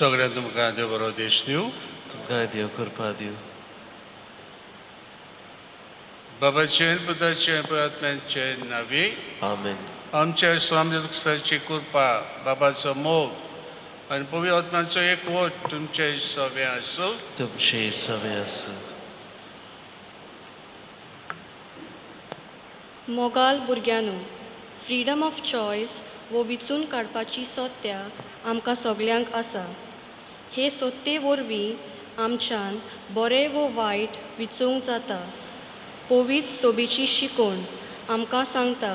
सगळ्यांना तुमकां देव बरो देश दिवं. तुमकां देव कृपा दिवं. बाबाचे पुताचे आत्म्याचे नावे आमेन. आमच्या स्वामी येशू ख्रिस्ताची कृपा, बाबाचो मोग आनी पवित्र आत्म्याचो एकवट तुमचे सगळे आसूं. तुमचे सवे आसूं. मोगाल भुरग्यांनो, फ्रीडम ऑफ चॉयस वो विचून काडपाची सत्या आमकां सगल्यांक आसा. हे सत्ते वरवीं आमच्यान बरें वो वायट विचूंक जाता. पवित्र सोबेची शिकवण आमकां सांगता,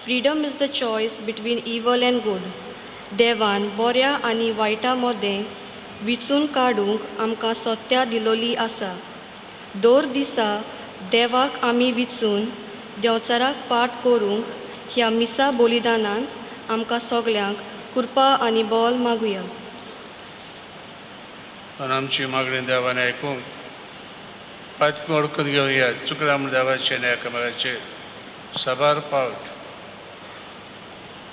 freedom is the choice between इवल अँड गूड. देवान बऱ्या आनी वायटा मदें विचून काडूंक आमकां सत्या दिलोली आसा. दर दिसा देवाक आमी विचून देवचाराक पाठ करूंक ह्या मिसा बलिदानांत आमकां सगल्यांक कृपा आनी बोल मागुया. आनी आमची मागणी देवान आयकूंक पातकी ओळखून घेवया. चुकला म्हण देवाचे एकामेकाचेर साबार पावट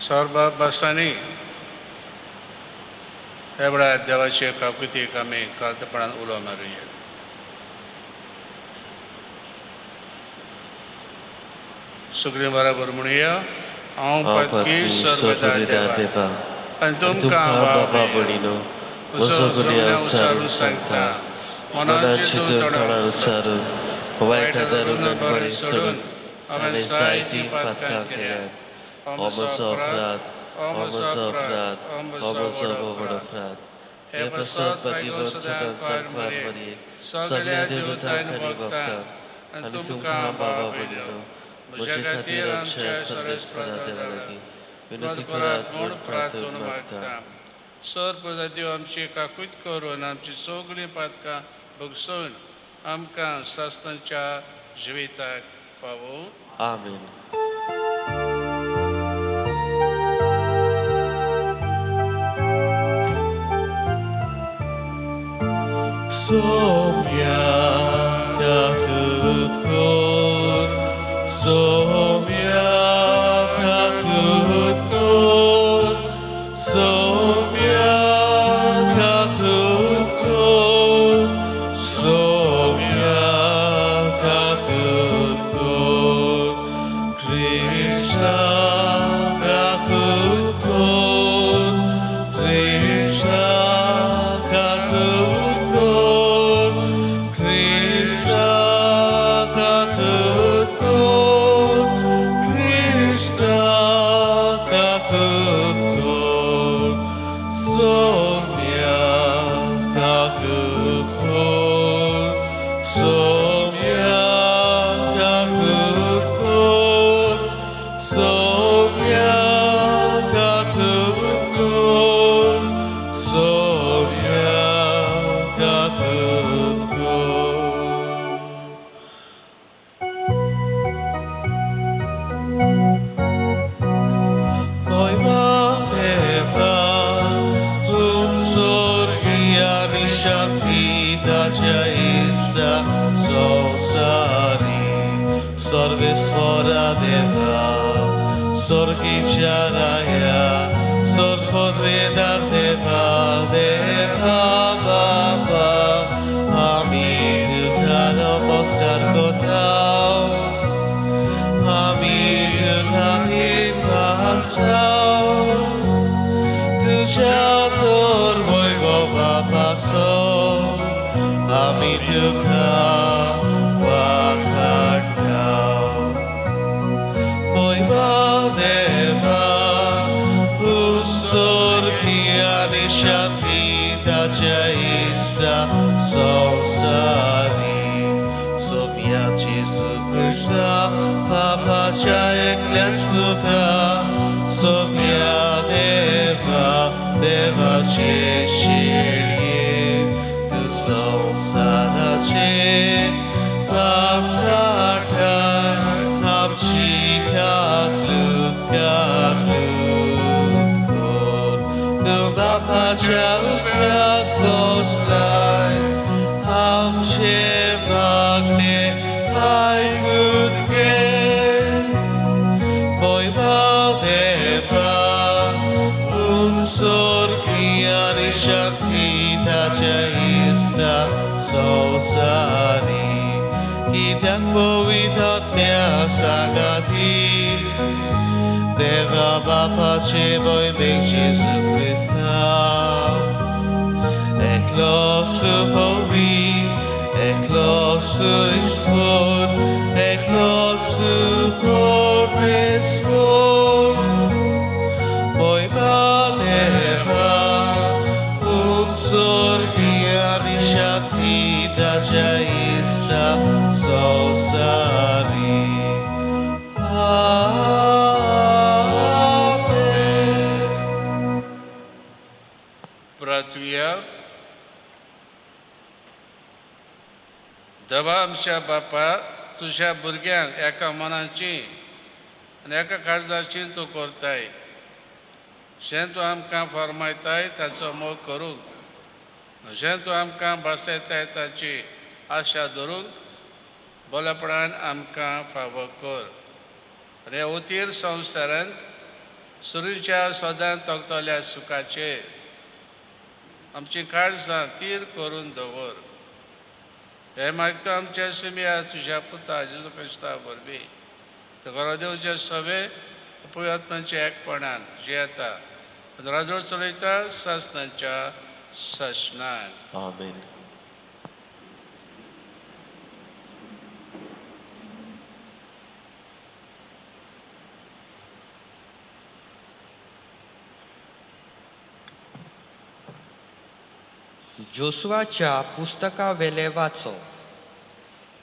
सर्व बसांनी हे वेळार देवाचे काकुतीक आमी कार्तपणान उलो मारुया. सगळीं बराबर म्हणुया. हांव पातकी सर्वदा देवा आनी तुमकां बाबा भयणीनो म्हजो गुन्यांव उच्चारून सांगता. मनाची तोंडार उच्चारून वायटा दारून बरें सोडून हांवें जायतीं पातकां केल्यात. हो म्हजो अपराध, हो म्हजो अपराध, हो म्हजो व्हड अपराध. हे प्रसाद पातीवर सदांचार मरे सगळ्या देवतांनी भक्तांक आनी तुमकां बाबा भयणीनो म्हजे खातीर आमच्या सर्वेस्परा देवा लागीं विनंती करात म्हूण प्रार्थना मागता. सर प्रजा देव आमची काकूत करून आमची सगळीं पातकां भोगसून आमकां सासणाच्या जिविताक पावूं. आमेन. सोम्या काकूत कोर, सोम्या काकूत कोर, सोम्या काकूत कोर, सोम्या काकूत कोर. कृष्णा काकूत कोर, कृष्णा काकूत कोर, कृष्णा काकूत कोर, कृष्णा काकूत कोर. सोम्या काकूत कोर, सोम्या काकूत कोर, सोम्या काकूत कोर, सोम्या काकूत कोर. Moima Deva, Sorgiani Shantita Jaista, Sosari, Sorvespora Deva, Sorgi Charaya, Sorkodredar Deva, Deva Baba, Amit Kano Moskar Kotao, Amit Kanin Mahastao, Tuja Tor Vojvova शांती ताच्या इष्टा संसारी सोम्या जेजू ख्रिस्ता पापाच्या एकल्या स्मृता सोम्या देवाचे शिर्ये तू संसाराचे पाप काढाय आमची काकलूत कोर तू बापाच्या उस्त्यात बसलाय आमचे मागणे ऐकून घे Sorgiani Shakti Ista Sosari Kidak Povitatmya Sagati Deva Bapa Cheboy Big Jesus Christa Eklos to Povi Eklos to Explore Eklos to Portmespor Boy Baleva Sorgiani Shakti Taja Ista Sosari Amen. Pratviya Dava आमच्या बापा तुझ्या भुरग्यांक एका मनाची आनी एका काळजाची तूं करताय जें तूं आमकां फरमायताय ताचो मोग करूंक जें तूं आमकां बसयताय ताची आशा धरून बलपणान आमकां फावो कर रे उतीर संवसारांत सुरूच्या सदांच तोगतल्या सुखाचेर आमची काळजां तीर करून दवर हे मागता आमच्या सिमिया तुज्या पुता जेजू क्रिस्ता वरवीं तुका देवचे सवे पवित्रात्म्याचे एकपणान जियेता राजवट चलयता सासणांच्या सासणान Amen. जोसुआच्या पुस्तका वेले वाचो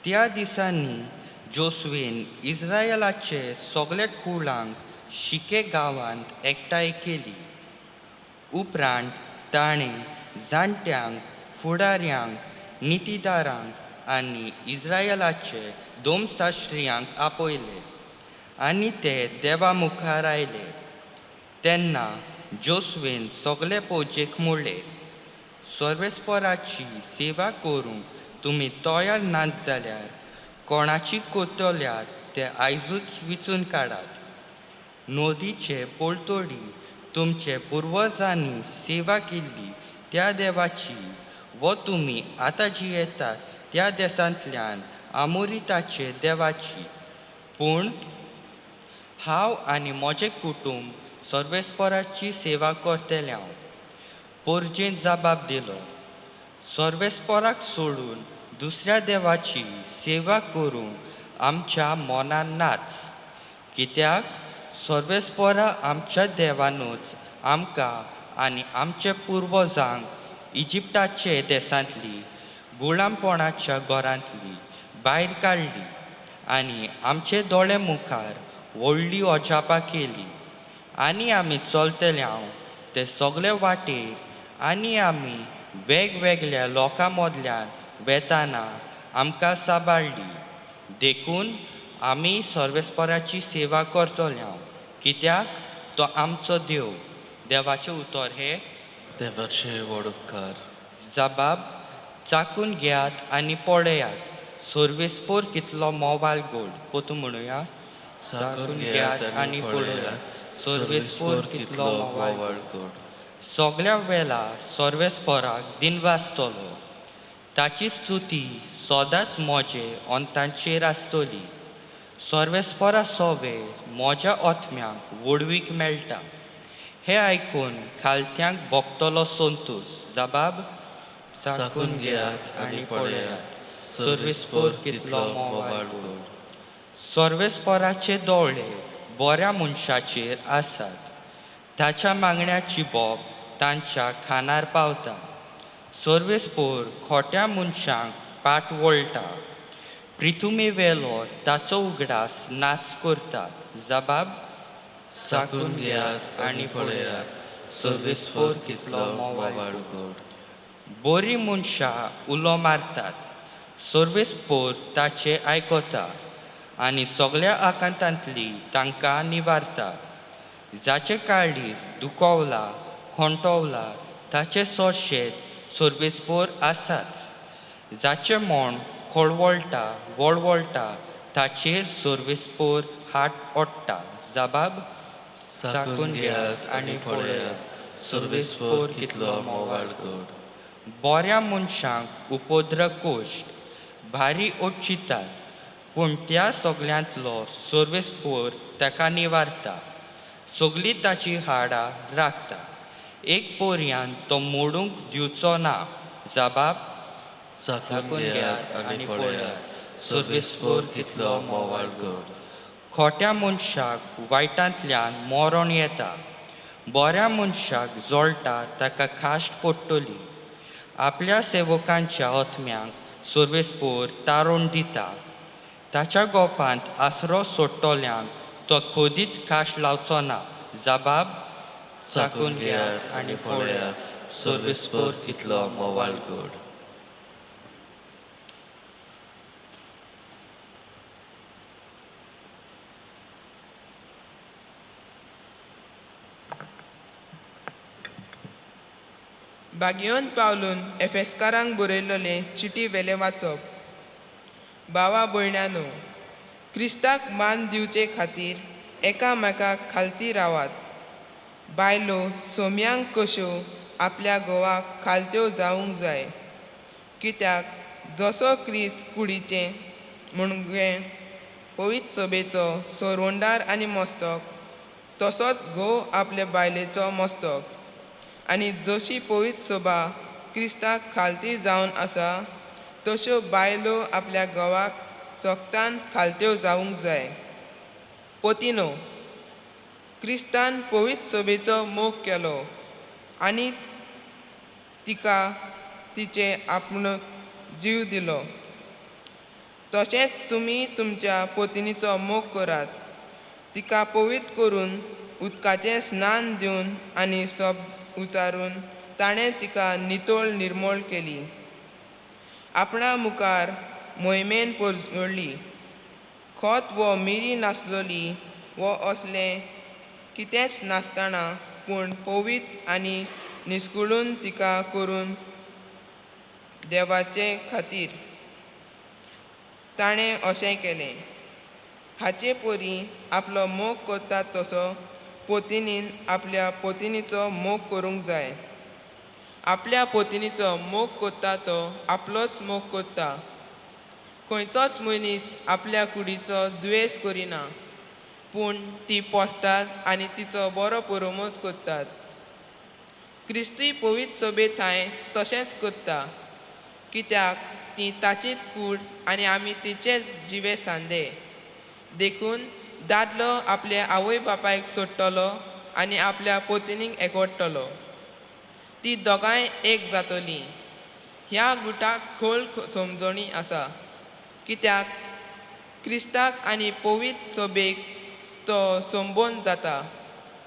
त्या दिसांनी जोसुवेन इस्रायेलाचे सगळे कुळांक शिके गांवांत एकठांय केली उपरांत ताणें जाणट्यांक फुडाऱ्यांक नितीदारांक आनी इस्रायेलाचे दोमशास्त्रियांक आपयले आनी ते देवा मुखार आयले तेन्ना जोसुवेन सगळे फौजेक म्हणलें सर्वेस्पराची सेवा करूंक तुमी तयार नात जाल्यार कोणाची कोतल्यात ते आयजूच विचून काडात नोदीचे पोलतोडी तुमचे पुर्वजांनी सेवा केल्ली त्या देवाची वो तुमी आतां जियेतात त्या देशांतल्यान आमोरिताचे देवाची पूण हांव आनी म्हजें कुटूंब सर्वेस्पराची सेवा करतले हांव पोरजेन जबाब दिलो सर्वेस्पराक सोडून दुसऱ्या देवाची सेवा करूंक आमच्या मनान नाच कित्याक सर्वेस्परा आमच्या देवानूच आमकां आनी आमच्या पुर्वजांक इजिप्टाचे देशांतली गुलामपणाच्या घरांतली भायर काडली आनी आमचे दोळे मुखार व्हडली अजापां केली आनी आमी चलतले हांव ते सगळे वाटेर आनी आमी वेगवेगळ्या लोकां मदल्यान वेताना आमकां सांबाळली देखून आमी सर्वेस्पराची सेवा करतले हांव कित्याक तो आमचो देव देवाचें उतर हे देवाचे वडोवकार जबाब चाकून घेयात आनी पळयात सर्वेस्पोर कितलो मोवाल गोड पोतू म्हणुया चाकून घेयात आनी पळयात सर्वेस्पोर कितलो मोवाल गोड सगळ्या वेळा सर्वेस्पराक दिनवासतलो ताची स्तुती सदांच म्हजे अंतांचेर आसतली सर्वेस्परा सोवे म्हज्या आत्म्याक वडवीक मेळटा हे आयकून खालत्यांक भोगतलो संतोश जबाब चाकून घेयात आनी पळयात सर्वेस्पोर कितलो मोवाळ गोड सर्वेस्पराचे दोळे बऱ्या मनशाचेर आसात ताच्या मागण्याची बोब तांच्या खानार पावता. सर्वेस्पोर खोट्या मनशांक पाट वळटा. पृथ्वी वेलो ताचो उगडास नाच करता. जबाब साकून घेयात आनी पळयात, सर्वेस्पोर कितलो मोवाळ गोड. बरी मनशां उलो मारतात. सर्वेस्पोर ताचे आयकता आनी सगळ्या आकांतांतली तांकां निवारता. जाचे काळीज दुखवला खोंटवला ताचे सोशेत सर्वेस्पोर आसाच. जाचे मोण खळवळटा वळवळटा ताचेर सर्वेस्पोर हात ओडटा. जबाब साकून घेयात आनी पळयात, सर्वेस्पोर कितलो मोवाळ गोड. बऱ्या मनशांक उपद्र कोश्ट भारी ओडचितात, पूण त्या सगळ्यांतलो सर्वेस्पोर ताका निवारता. सगळीं ताची हाडां राखता. एक पोरयान तो मोडूंक दिवचो ना. जबाब साकून घेयात आनी पळयात, सर्वेस्पोर कितलो मोवाळ गोड. खोट्या मनशाक वायटांतल्यान मरण येता. बऱ्या मनशाक जळटा ताका खाश्ट पडटली. आपल्या सेवकांच्या आत्म्यांक सर्वेस्पोर तारण दिता. ताच्या गोपांत आसरो सोडटल्यांक तो खोदीच खाश लावचो ना. जबाब साकून घेयात आनी पळयात, सर्वेस्पोर कितलो मोवाळ गोड. बागयोन पावलून एफेसकारांक बरयल्लें चिटी वेले वाचप. भावा भयण्यांनो, क्रिस्ताक मान दिवचे खातीर एकामेकाक खालती रावात. बायलो सोम्यांक कश्यो आपल्या घोवाक खालत्यो जावंक जाय. कित्याक जसो क्रिस्त कुडीचें म्हणगे पवित्र सभेचो सोरवंडार आनी मस्तक, तसोच घोव आपले बायलेचो मस्तक. आनी जशी पवित्र सभा क्रिस्ताक खालती जावन आसा, तश्यो बायलो आपल्या घोवाक सोगतान खालत्यो जावंक जाय. पोतिनो, क्रिस्तान पवित्र सभेचो मोग केलो आनी तिका तिचे आपण जीव दिलो. तशेंच तुमी तुमच्या पोतिनीचो मोग करात. तिका पवित्र करून उदकाचें स्नान दिवन आनी सब उचारून ताणें तिका नितळ निर्मळ केली. आपणा मुखार मोहिमेन पोरजोडली. खोत वो मिरी नासलोली वो असलें कितेंच नासतना, पूण पवित्र आनी निस्कुळून तिका करून देवाचे खातीर ताणें अशें केलें. हाचे परी आपलो मोग करता तसो पोतिनीन आपल्या पोतिनीचो मोग करूंक जाय. आपल्या पोतिनीचो मोग करता तो आपलोच मोग करता. खंयचोच मनीस आपल्या कुडीचो दुयेस करिना, पूण ती पोसतात आनी तिचो बरो पुरोमोस करतात. क्रिस्तूय पवित्र सभेत हांवें तशेंच करता, कित्याक ती ताचीच कूड आनी आमी तिचेच जिवे सांदे. देखून दादलो आपल्या आवय बापायक सोडटलो आनी आपल्या पोतिनीक एकवटतलो. ती दोगांय एक जातलीं. ह्या गुटाक खोल समजणी आसा, कित्याक क्रिस्ताक आनी पवित्र सभेक तो संबोध जाता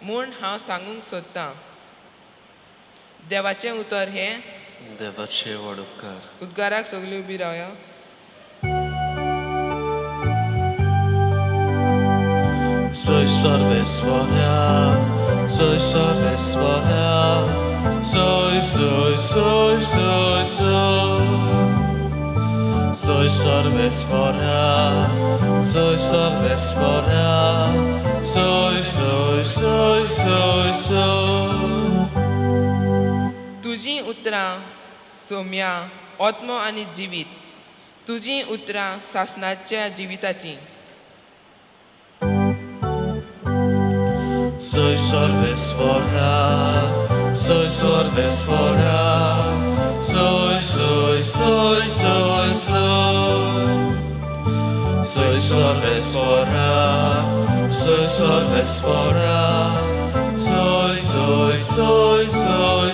म्हूण हांव सांगूंक सोदतां. देवाचें उतर हें. देवाचे व्हड उपकार. उद्गाराक सगळीं उबी रावया. Soy sorvesvoria, soy sorvesvoria, soy, soy, soy, soy, soy. Soy sorvesvoria, soy sorvesvoria, soy, soy, soy, soy, soy. तुजीं उतरां सोम्या आत्मो आनी जिवीत. तुजीं उतरां सासणाच्या जिविताचीं. Soy sorvesvoria, soy sorvesvoria, soy, soy, soy, soy, soy. Soy sorvesvoria, soy sorvesvoria, soy, soy, soy, soy,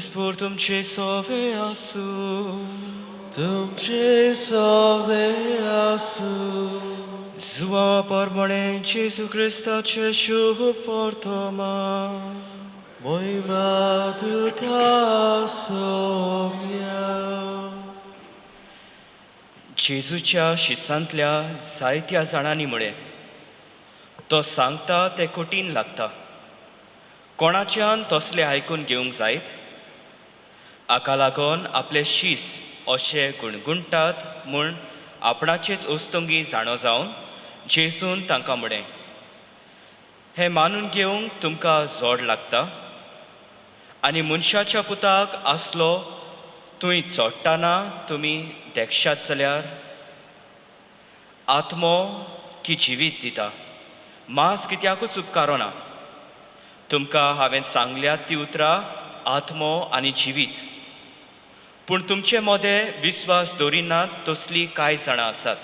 Crispur तुमचे सोवे आसू तुमचे सोवे आसू जुवा परमणे जेजू क्रिस्ताचे शुभ वर्तमान मोहिमा तुका सोम्या जेजूच्या शिसांतल्या जायत्या जाणांनी मुळे तो सांगता ते कठीण लागता. कोणाच्यान तसले आयकून घेवंक जायत. हाका लागून आपले शीस अशे गुणगुणटात म्हूण आपणाचेच उस्तंगी जाणो जावन जेजून तांकां म्हणे हें मानून घेवंक तुमकां जोड लागता. आनी मनशाच्या पुताक आसलो थंय चोडटाना तुमी देखशात जाल्यार आत्मो की जिवीत दिता मांस कित्याकूच उपकारो ना. तुमकां हांवें सांगल्यात ती उतरां आत्मो आनी जिवीत. पूण तुमचे मोदें विस्वास दवरिनात तसली कांय जाणां आसात.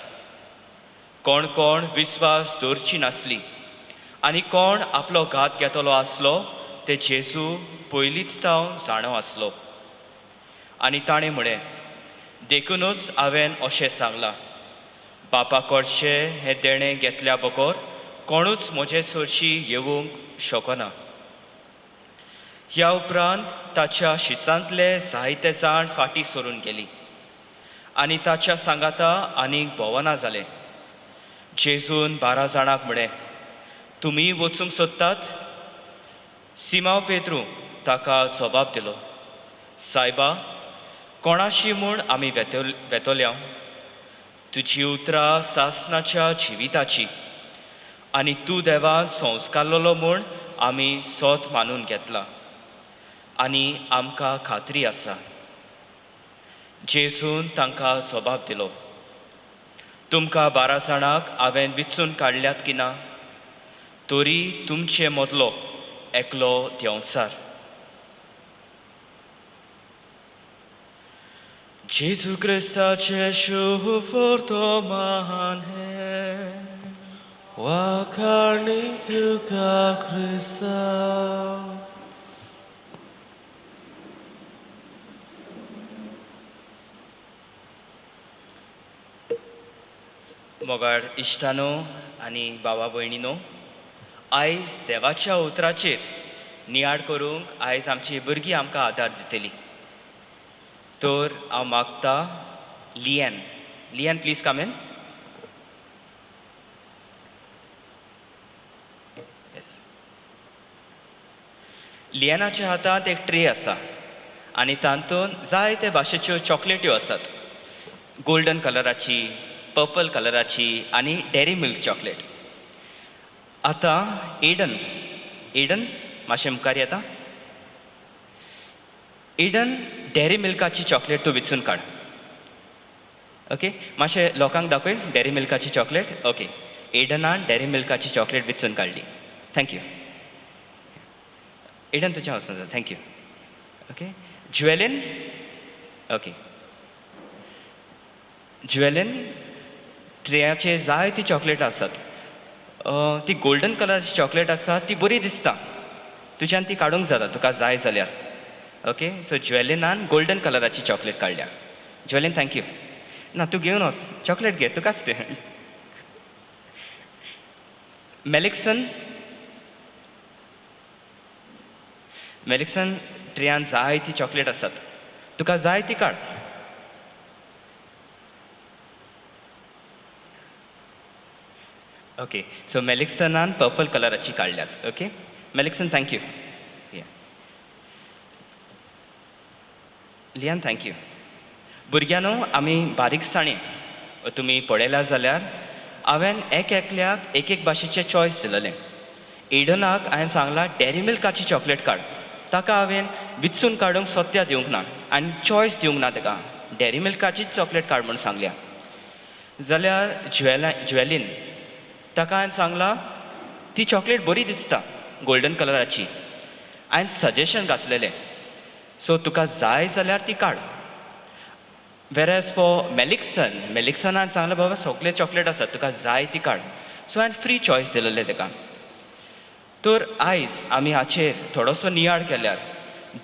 कोण कोण विस्वास दवरची नासली आनी कोण आपलो घात घेतलो आसलो ते जेजू पयलींच जावन जाणो आसलो. आनी ताणें म्हळें देखूनच हांवें अशें सांगलां बापा कडचें हें देणें घेतल्या बगर कोणूच म्हजे सरशी येवंक शकना. ह्या उपरांत ताच्या शिसांतले जायते जाण फाटीं सरून गेलीं आनी ताच्या सांगाता आनीक भोवना जालें. जेजून 12 जाणांक म्हळें तुमी वचूंक सोदतात. सिमांव पेद्रू ताका जबाब दिलो सायबा कोणाशी म्हूण आमी वेतोल्या. तुजी उतरां सासणाच्या जिविताची आनी तूं देवान संस्कारलो म्हूण आमी सोत मानून घेतला आनी आमकां खात्री आसा. जेजून तांकां जबाब दिलो तुमकां 12 जाणांक हांवें विचून काडल्यात की ना तरी तुमचे मदलो एकलो देंवचार. जेजू क्रिस्ताचे शुभ वर्तमान हें वाखाणी तुका ख्रिस्ता मोगाळ इश्टानो आनी भावा भयणीनो आयज देवाच्या उतराचेर नियाळ करूंक आयज आमची भुरगीं आमकां आदार दितलीं. तर हांव मागता लियन प्लीज कम इन. लियनाच्या हातांत एक ट्रे आसा आनी तातूंत जायते भाशेच्यो चॉकलेट्यो आसात. गोल्डन कलराची पर्पल कलराची आनी डेरी मिल्क चॉकलेट. आतां एडन मातशें मुखार येता. एडन डेरी मिल्काची चॉकलेट तूं विचून काड. ओके मातशें लोकांक दाखय डेरी मिल्काची चॉकलेट. ओके एडनान डेरी मिल्काची चॉकलेट विचून काडली. थँक्यू. एडन तुज्या वचून जा. थँक्यू. ओके ज्वेलिन. ओके ज्वेलिन ट्रेयाचेर जायती चॉकलेट आसात. ती गोल्डन कलराची चॉकलेट आसा ती बरी दिसता. तुज्यान ती काडूंक जाता तुका जाय जाल्यार. ओके सो ज्वेलिनान गोल्डन कलराची चॉकलेट काडल्या. ज्वेलिन थँक्यू. ना तूं घेवन वच चॉकलेट घे तुकाच ते. मेलिक्सन ट्रेयान जायती चॉकलेट आसात तुका जाय ती काड. ओके सो मेलिक्सनान पर्पल कलराची काडल्यात. ओके मेलिक्सन थँक्यू. लियान थँक्यू. भुरग्यानो आमी बारीकसाणें तुमी पळयल्यार जाल्यार हांवें एकल्याक एक भाशेचें चॉयस दिलेलें. एडनाक हांवें सांगलां डेरी मिल्काची चॉकलेट काड. ताका हांवें विचून काडूंक सत्या दिवंक ना आनी चॉयस दिवंक ना ताका डेरी मिल्काचीच चॉकलेट काड म्हूण सांगल्या. जाल्यार ज्वेलिन ताका हांवें सांगलां ती चॉकलेट बरी दिसता गोल्डन कलराची. हांवें सजेशन घातलेलें सो तुका जाय जाल्यार ती काड. वेरएज फॉर मेलिक्सनान सांगलें बाबा सगळे चॉकलेट आसात तुका जाय ती काड. सो हांवें फ्री चॉयस दिलेलें ताका. तर आयज आमी हाचेर थोडोसो नियाळ केल्यार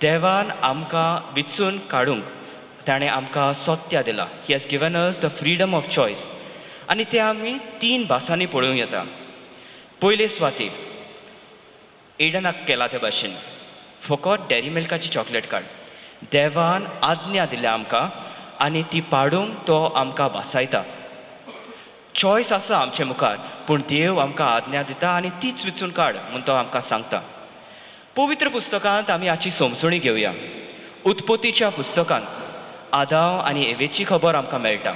देवान आमकां विचून काडूंक ताणें आमकां सत्या दिलां. He has given us the freedom of choice. आनी ते आमी 3 भासांनी पळोवंक येता. पयले सुवातेर एडनाक केला ते भाशेन फकत डेरी मिल्काची चॉकलेट काड. देवान आज्ञा दिल्या आमकां आनी ती पाडूंक तो आमकां भासायता. चॉयस आसा आमचे मुखार, पूण देव आमकां आज्ञा दिता आनी तीच विचून काड म्हूण तो आमकां सांगता. पवित्र पुस्तकांत आमी हाची समजणी घेवया. उत्पत्तीच्या पुस्तकांत आदाव आनी एवेची खबर आमकां मेळटा.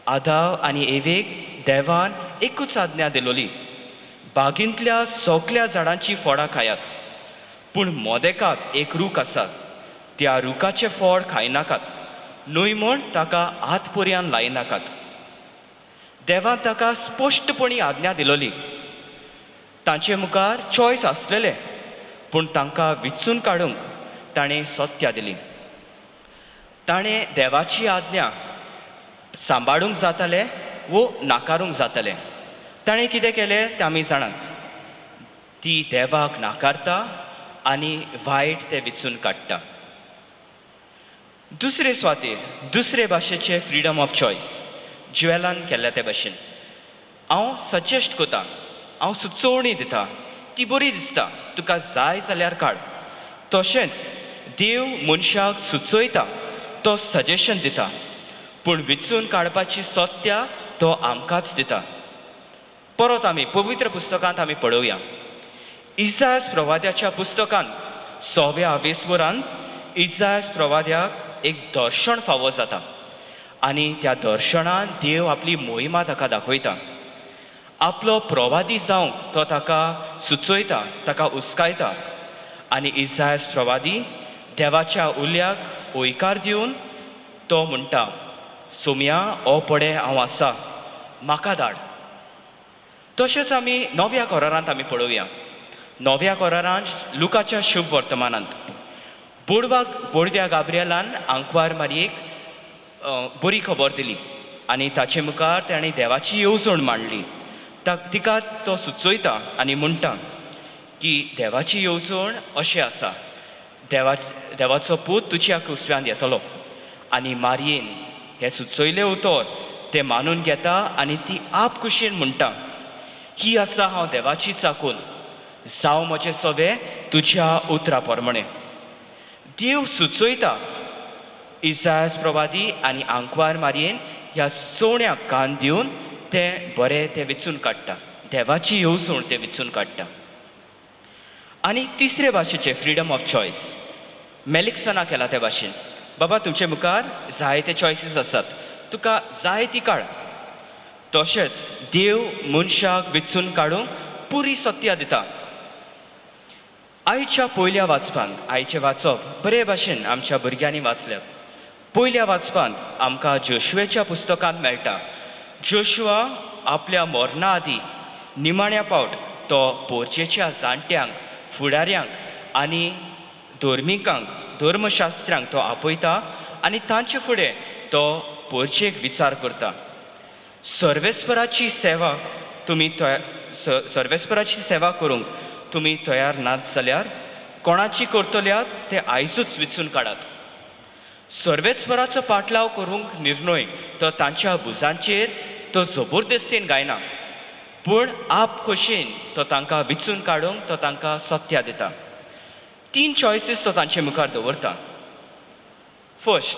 आदाव आनी एवेक देवान एकूच आज्ञा दिलोली, बागेंतल्या सगळ्या झाडांची फळां खायात, पूण मोदेकांत एक रूख आसा, त्या रुखाचें फळ खायनाकात, न्हय म्हूण ताका हात पर्यान लायनाकात. देवान ताका स्पश्टपणी आज्ञा दिलोली. तांचे मुखार चॉयस आसलेले, पूण तांकां विचून काडूंक ताणें सत्या दिली. ताणें देवाची आज्ञा सांबाळूंक जाताले वो नाकारूंक जाताले. ताणें कितें केलें तें आमी जाणात. ती देवाक नाकारता आनी वायट तें विचून काडटा. दुसरे सुवातेर दुसरे भाशेचे फ्रीडम ऑफ चॉयस ज्युएलान केल्या ते भाशेन हांव सजेस्ट कोता, हांव सुचोवणी दिता, ती बरी दिसता, तुका जाय जाल्यार काड. तशेंच देव मनशाक सुचयता, तो सजेशन दिता, पूण विचून काडपाची सत्या तो आमकांच दिता. परत आमी पवित्र पुस्तकांत आमी पळोवया. इसायास प्रवाद्याच्या पुस्तकांत 6व्या वेसवरांत इसायास प्रवाद्याक एक दर्शण फावो जाता आनी त्या दर्शणान देव आपली मोहिमा ताका दाखयता. आपलो प्रवादी जावंक तो ताका सुचयता, ताका उस्कायता. आनी इसायास प्रवादी देवाच्या उल्याक ओयकार दिवन तो म्हणटा, सोम्या हो पडे हांव आसा, म्हाका धाड. तशेंच आमी 9व्या कोरारांत आमी पळोवया. 9व्या कोरारांत लुकाच्या शुभ वर्तमानांत बोडव्या गाब्रिएलान आंकवार मारयेक बरी खबर दिली आनी ताचे मुखार ताणें देवाची येवजण मांडली. तिका तो सुचयता आनी म्हणटा की देवाची येवजण अशें आसा, देवाचो पूत तुज्या कुसव्यान येतलो. आनी मारयेन हें सुचयलें उतर तें मानून घेता आनी ती आप कुशीन म्हणटा, ही आसा हांव देवाची चाकून, जावं म्हजें सवें तुज्या उतरा प्रमाणें. देव सुचयता. इसायास प्रवादी आनी आंकवार मारयेन ह्या सुचोवण्याक कान दिवन तें बरें तें विचून काडटा, देवाची येवजण तें विचून काडटा. आनी तिसरे भाशेचे फ्रीडम ऑफ चॉयस मेलिक्सना केला ते भाशेन. बाबा तुमचे मुखार जायते चॉयसीस आसात, तुका जाय ती काड. तशेंच देव मनशाक विचून काडूंक पुरी सत्या दिता. आयच्या पयल्या वाचपांत आयचें वाचप बरे भाशेन आमच्या भुरग्यांनी वाचल्यात. पयल्या वाचपांत आमकां जोशुएच्या पुस्तकांत मेळटा. जोशुआ आपल्या मरणा आदीं निमाण्या फावट तो पोरचेच्या जाणट्यांक, फुडाऱ्यांक आनी धर्मिकांक, धर्मशास्त्रांक तो आपयता आनी तांचे फुडें तो पोरचेक विचार करता. सर्वेस्पराची सेवा करूंक तुमी तयार नात जाल्यार कोणाची करतल्यात ते आयजूच विचून काडात. सर्वेस्पराचो पाटलाव करूंक निर्णय तो तांच्या भुजांचेर तो जबरदस्तीन गायना, पूण आप खोशेन तो तांकां विचून काडूंक तो तांकां सत्या दिता. 3 चॉयसीस तो तांचे मुखार दवरता. फर्स्ट,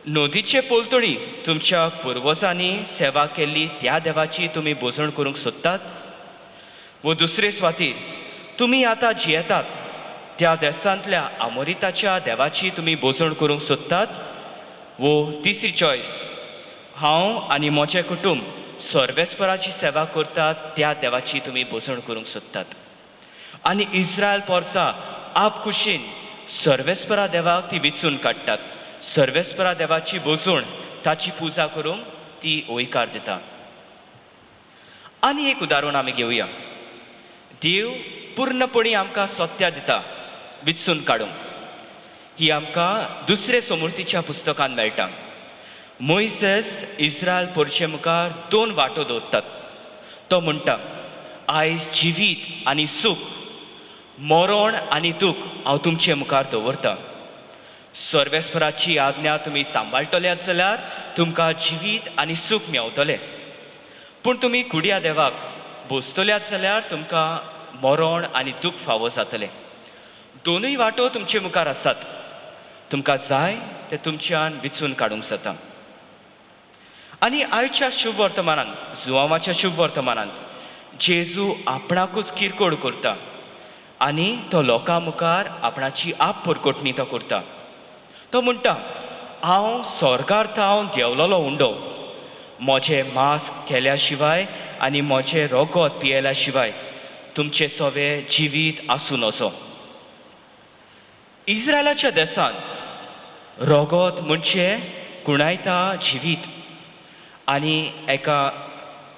नदीचे पोलतडी तुमच्या पुर्वजांनी सेवा केल्ली त्या देवाची तुमी बोजण करूंक सोदतात, वो दुसरे सुवातेर तुमी आतां जियेतात त्या देसांतल्या अमोरिताच्या देवाची तुमी बोजण करूंक सोदतात, वो तिसरी चॉयस, हांव आनी म्हजें कुटुंब सर्वेस्पराची सेवा करतात त्या देवाची तुमी बोजण करूंक सोदतात. आनी इस्रायल पोरसां आप खुशीन सर्वेस्परा देवाक ती विचून काडटात. सर्वेस्परा देवाची बोजण ताची पुजा करूंक ती ओयकार दिता. आनी एक उदाहरण आमी घेवया. देव पूर्णपणी आमकां सत्या दिता विचून काडूंक. ही आमकां दुसरे समृद्धीच्या पुस्तकांत मेळटा. मोइसेस इस्रायल पोरचे मुखार 2 वाटो दवरतात. तो म्हणटा, आयज जिवीत आनी सूख मरण आनी दूख हांव तुमचे मुखार दवरतां. सर्वेस्पराची आज्ञा तुमी सांबाळटल्यात जाल्यार तुमकां जिवीत आनी सूख मेवतलें. पूण तुमी कुडिया देवाक बोसतल्यात जाल्यार तुमकां मरण आनी दूख फावो जातलें. दोनूय वाटो तुमचे मुखार आसात. तुमकां जाय ते तुमच्यान विचून काडूंक जाता. आनी आयच्या शुभ वर्तमानांत, जुवांवाच्या शुभ वर्तमानांत जेजू आपणाकूच किरकोळ करता आनी तो लोकां मुखार आपणाची आप परकोटणी तो करता. तो म्हणटा, हांव स्वर्गार थावन देंवलोलो उंडो, म्हजें मांस केल्या शिवाय आनी म्हजें रोगत पियेल्या शिवाय तुमचे सवे जिवीत आसूं नजो. इस्रायलाच्या देसांत रोगत म्हणजे कुणायता जिवीत आनी एका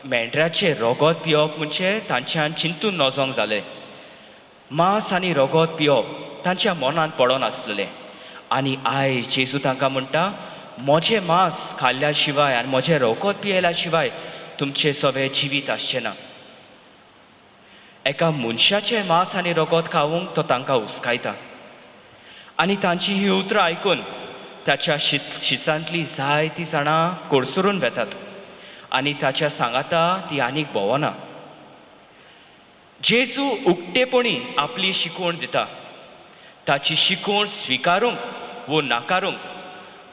मेंढऱ्याचे रोगत पिवप म्हणजे तांच्यान चिंतून नजोंक जालें. मांस आनी रोगत पिवप तांच्या मनांत पडोन आसलेलें. आनी आयज जेजू तांकां म्हणटा, म्हजें मांस खाल्ल्या शिवाय आनी म्हजें रोगत पियेल्या शिवाय तुमचे सवे जिवीत आसचें ना. एका मनशाचें मांस आनी रोगत खावूंक तो तांकां हुस्कायता. आनी तांची ही उतरां आयकून ताच्या शिसांतलीं जायतीं जाणां कोडसरून वेतात आनी ताच्या सांगाता ती आनीक भोंवना. जेजू उक्तेपणी आपली शिकवण दिता. ताची शिकवण स्विकारूंक वो नाकारूंक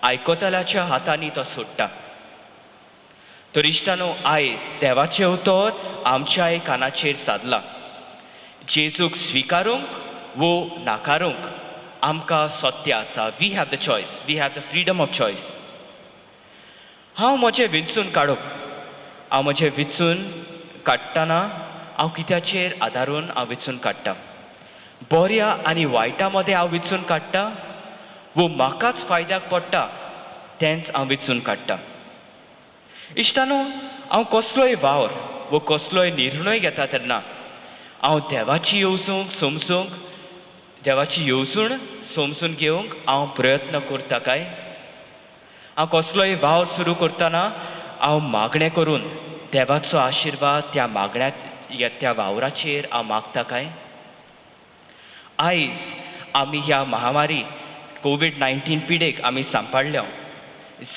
आयकतल्याच्या हातांनी तो सोडटा. तर इश्टानो, आयज देवाचें उतर आमच्याय कानाचेर सादलां. जेजूक स्विकारूंक वो नाकारूंक आमकां सत्य आसा. We have the choice. We have the freedom of choice. हांव म्हजें विंचून काडप, हांव म्हजें विंचून काडटना हांव कित्याचेर आदारून हांव विंचून काडटां? बऱ्या आनी वायटा मदें हांव विंचून काडटां वो म्हाकाच फायद्याक पडटा तेंच हांव विंचून काडटां. इश्टानो, हांव कसलोय वावर वो कसलोय निर्णय घेता तेन्ना हांव देवाची येवजण समजून घेवंक हांव प्रयत्न करतां काय? हांव कसलोय वावर सुरू करतना हांव मागणें करून देवाचो आशिर्वाद त्या वावराचेर हांव मागतां काय? आयज आमी ह्या महामारी कोवीड-19 पिडेक आमी सांबाळल्या.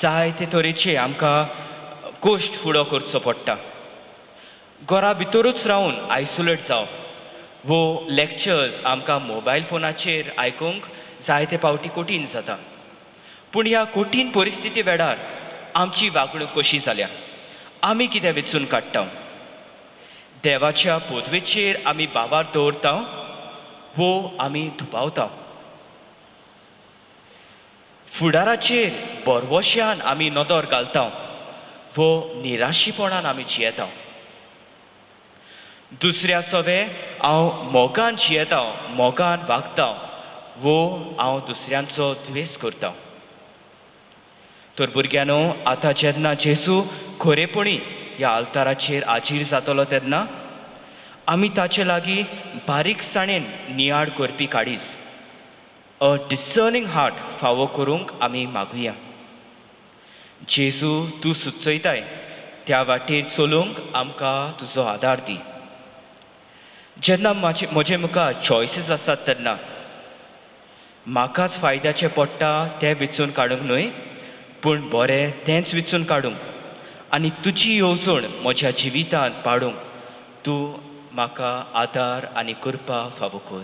जायते तरेचे आमकां गोश्ट फुडो करचो पडटा. घरा भितरूच रावन आयसोलेट जावप वो लेक्चर्स आमकां मोबायल फोनाचेर आयकूंक जायते फावटी कठीण जाता. पूण ह्या कठीण परिस्थिती वेळार आमची वागणूक कशी जाल्या? आमी कितें वेंचून काडटा? देवाच्या पोदवेचेर आमी बाबार दवरता वो आमी दुबावता? फुडाराचेर बरवश्यान आमी नदर घालता वो निराशीपणान आमी जियेता? दुसऱ्या सवे हांव मोगान जियेता, मोगान वागता वो हांव दुसऱ्यांचो द्वेस करता? तर भुरग्यानो, आतां जेन्ना जेजू खरेपणी ह्या आल्ताराचेर आजीर जातलो तेन्ना आमी ताचे लागीं बारीकसाणेन नियाळ करपी काडीस अ डिसर्निंग हार्ट फावो करूंक आमी मागुया. जेजू, तूं सुचयताय त्या वाटेर चलूंक आमकां तुजो आदार दी. जेन्ना म्हजे मुखार चॉयसीस आसात तेन्ना म्हाकाच फायद्याचें पडटा तें वेंचून काडूंक न्हय, पूण बरें तेंच वेंचून काडूंक आनी तुजी येवजण म्हज्या जिवितांत पाडूंक तूं म्हाका आदार आनी कृपा फावो कर.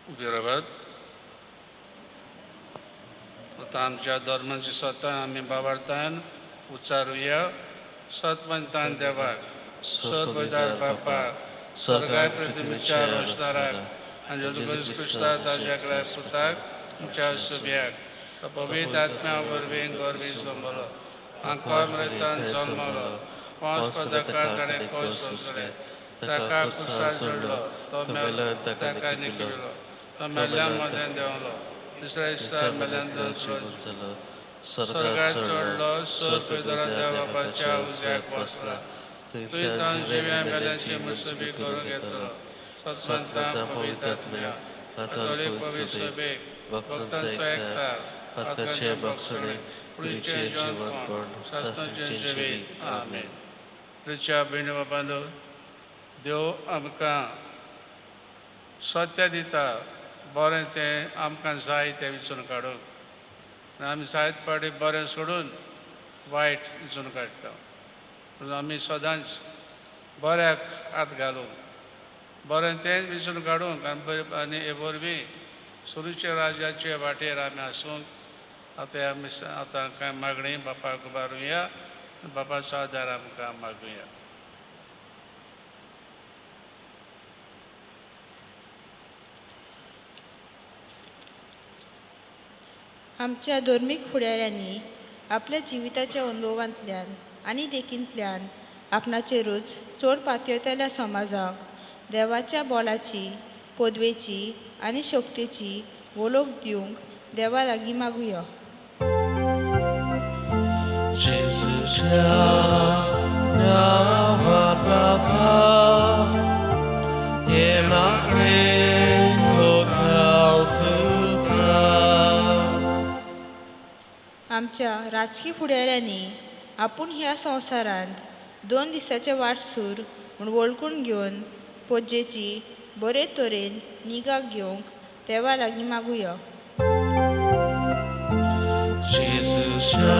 उबी रावात. आता आमच्या धर्माची सत्ता आमी बाबार्थान उच्चारुया. सतमंतान देवाक, सर्वदार बापाक, स्वर्गाय पृथ्वीच्या रोजदाराक आनी जेजू क्रिस्ता ताज्याकडे पुताक तुमच्या सुब्याक पवित्र आत्म्या वरवीं गोरवी संबलो आंको मृतान जल्मलो 5 पदकां ताणें कोस सोंसले ताका कुसाळ जोडलो तो मेलो ताका निखिलो तो मेल्ल्यांमदें देंवलो तिसऱ्या दिसा मेल्ल्यान स्वर्गात चडलो सोपेदरा देवा बापाच्या उजव्याक बसला थंय तांव जिव्या मेल्यांची मुसबी करून घेतलो सत्संतां पवित्र आत्म्या कातोलीक पवित्र सभेक भक्तांचो एकठार आत्म्याचे भक्षणे पुढीचे जीवनपण शास्त्राचे जिवीत आमेन. तुझ्या भयणी बाबांनो देव आमकां सत्य दिता बरें तें आमकां जाय तें विचून काडूंक आमी जायत पाटी बरें सोडून वायट विचून काडटा पूण आमी सदांच बऱ्याक हात घालूंक बरें तें विचून काडूंक आनी हे वरवीं सुरूच्या राज्याचे वाटेर आमी आसूंक आतां कांय मागणी बापाक उबारुया बापाचो आदार आमकां मागुया. आमच्या धर्मीक फुडाऱ्यांनी आपल्या जिविताच्या अनुभवांतल्यान आनी देखींतल्यान आपणाचेरूच चड पातयेतल्या समाजाक देवाच्या बोलाची पदवेची आनी शक्तीची वळख दिवंक देवा लागीं मागुया. जेजूच्या नांवान बाबा हे मागणें कोताव तुका. आमच्या राजकीय फुडाऱ्यांनी आपूण ह्या संवसारांत 2 दिसाचे वाटसूर म्हूण वळखून घेवन पोज्जेची बरे तरेन निगा घेवंक देवा लागीं मागुया. जेजूच्या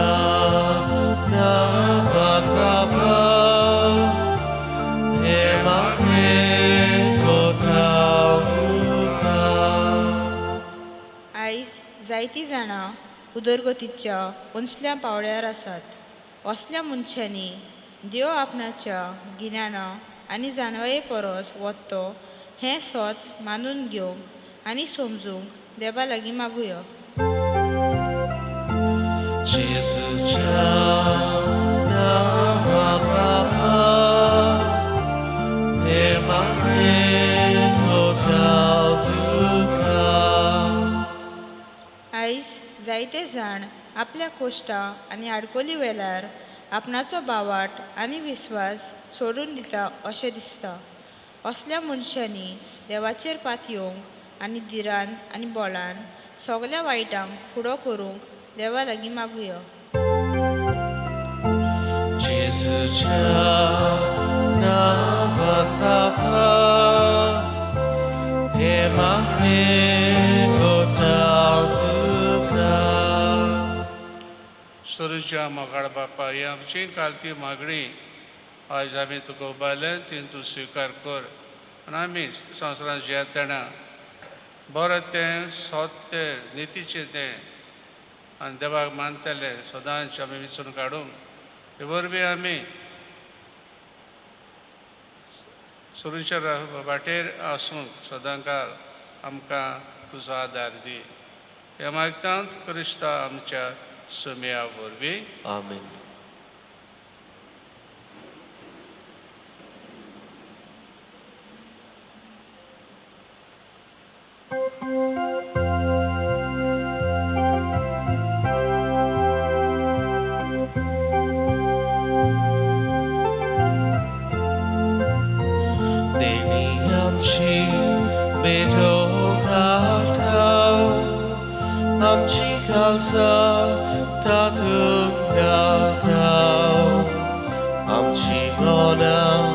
नांवान बाबा हे मागणें कोताव तुका. आयज जायतीं जाणां उदरगतीच्या अंचल्या पावड्यार आसात. असल्या मनशांनी देव आपणाच्या गिन्याना आनी जाणवाये परस वत्तो हें सत मानून घेवंक आनी समजूंक देवा लागीं मागुया. जेजूच्या नांवान बाबा हे मागणें कोताव तुका. आयज जायते जाण आपल्या कोश्टां आनी आडकोली वेल्यार आपणाचो बावाट आनी विस्वास सोडून दिता अशें दिसता. असल्या मनशांनी देवाचेर पात येवंक आनी धिरान आनी बोलान सगल्या वायटांक फुडो करूंक देवा लागीं मागुया. जेजूच्या नांवान बाबा हे मागणें कोताव तुका. सुरूच्या मोगाळ बापा ही आमची कालती मागणी आयज आमी तुका उबारलें ती तूं स्विकार कर आनी आमी संवसारांत जियेतना बरें तें सत्य नितीचें तें आनी देवाक मानतले सदांच आमी विचून काडूंक हे वरवीं आमी सुरूच्या वाटेर आसूंक सदांकाळ आमकां तुजो आदार दी. हे मागतात क्रिस्ता आमच्या सुमया वरवीं. आमीन. देणी आमची बेडोक घालता आमची खालसा तातूंत घालता आमची मनां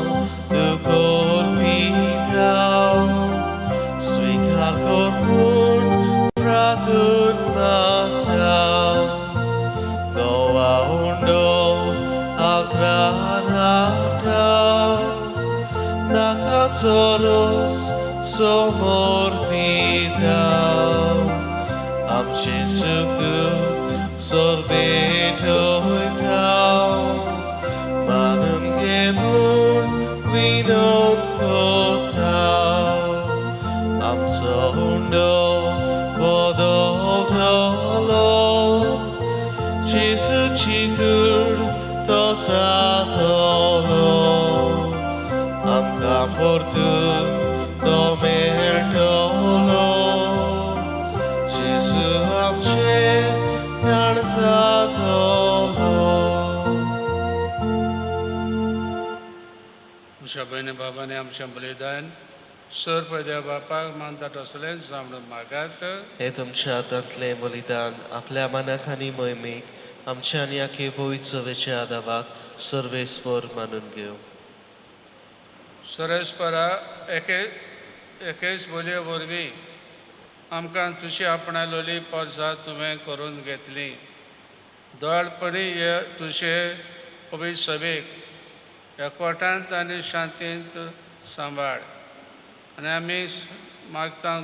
तुकोर पिता स्वीकार कर म्हूण प्रार्थून मागता. गोवा उंडो आल्त्रान हाडटा नाका चोरोस समोर पिता आमचे सुख दूख सोर्बेट वयता मानून घे म्हूण विनोद कोता. आमचो हुंडो बदलतलो जेजूची कूड तो सातलो आमकां परतून तो मेळटलो आनी आमचें बलिदान सर पळय बापाक मानतात असलें जांवडून मागात. हे तुमच्या हातांतलें बलिदान आपल्या मनाक आनी मोहिमेक आमच्या आनी आखे पवित्र सवेच्या आदावाक सर्वेस्पर मानून घेव. सरस्परा एकेच बोलये वरवीं आमकां तुजी आपणालोली परजा तुवें करून घेतली. दोळपणी हे तुजे पवित्र सभेक एकवटांत आनी शांतींत सांबाळ आनी आमी मागता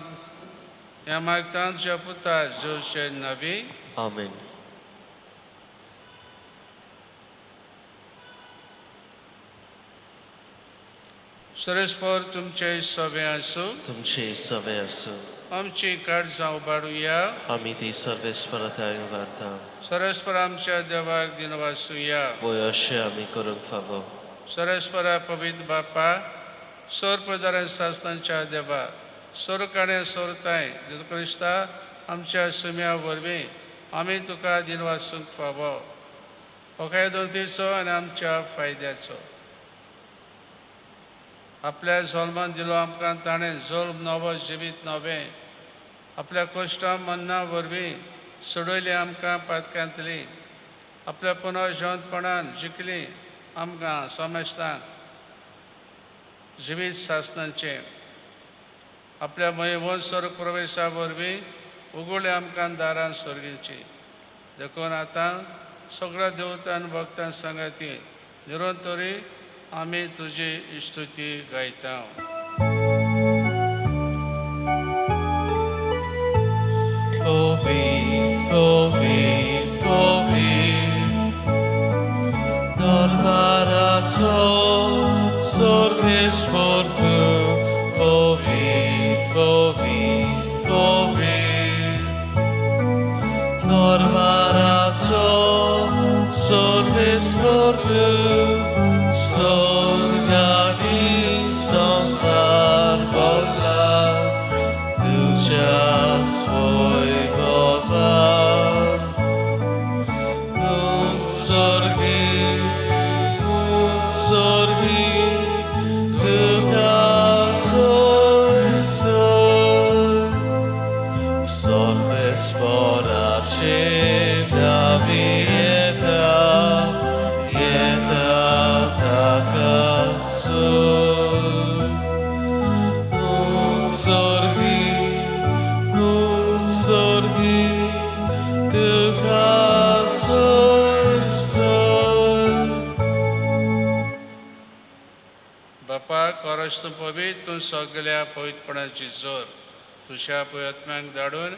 तुज्या पुता जोचे नबी. आमेन. सरस्पर तुमचे सभे आसूं. तुमचे सवे आसूं. आमची काळजां उबाडुया. आमी ती सर्वेस्परताय उबारता. सरस्पर आमच्या देवाक दिन वाचुया. वय अशें आमी करूंक फावो. सरस्परा पवित्र बापा सोर प्रदारण सासनांच्या देवा सोर काणे सोरताय जेजू क्रिस्ता आमच्या सुम्या वरवीं आमी तुका दिन वाचूंक फावो. ओकाय दोनतीचो आनी आमच्या फायद्याचो. आपल्या जल्मान दिलो आमकां ताणें जल्म नवो जिवीत नवें आपल्या कश्टां मन्ना वरवीं सोडयली आमकां पातकांतली. आपल्या पुनर्जवंतपणान जिखली आमकां समजतांक जिवीत सासनांचे. आपल्या मोहिमोन स्वर्ग प्रवेशा वरवीं उगवले आमकां दारां स्वर्गीची. देखून आतां सगळ्या देवतां भक्तां सांगाती निरंतरी आमी तुजी स्तुती गायता. Covid, Covid, Covid, Dormarato, Sorges Portu, Covid, Covid, Covid, Dormarato, Sorges Portu, Sorgani, Sansar, Bolla, Tujas, तूं पवित्र तूं सगळ्या पवित्रपणाची जोर तुज्या पवित्रांक धाडून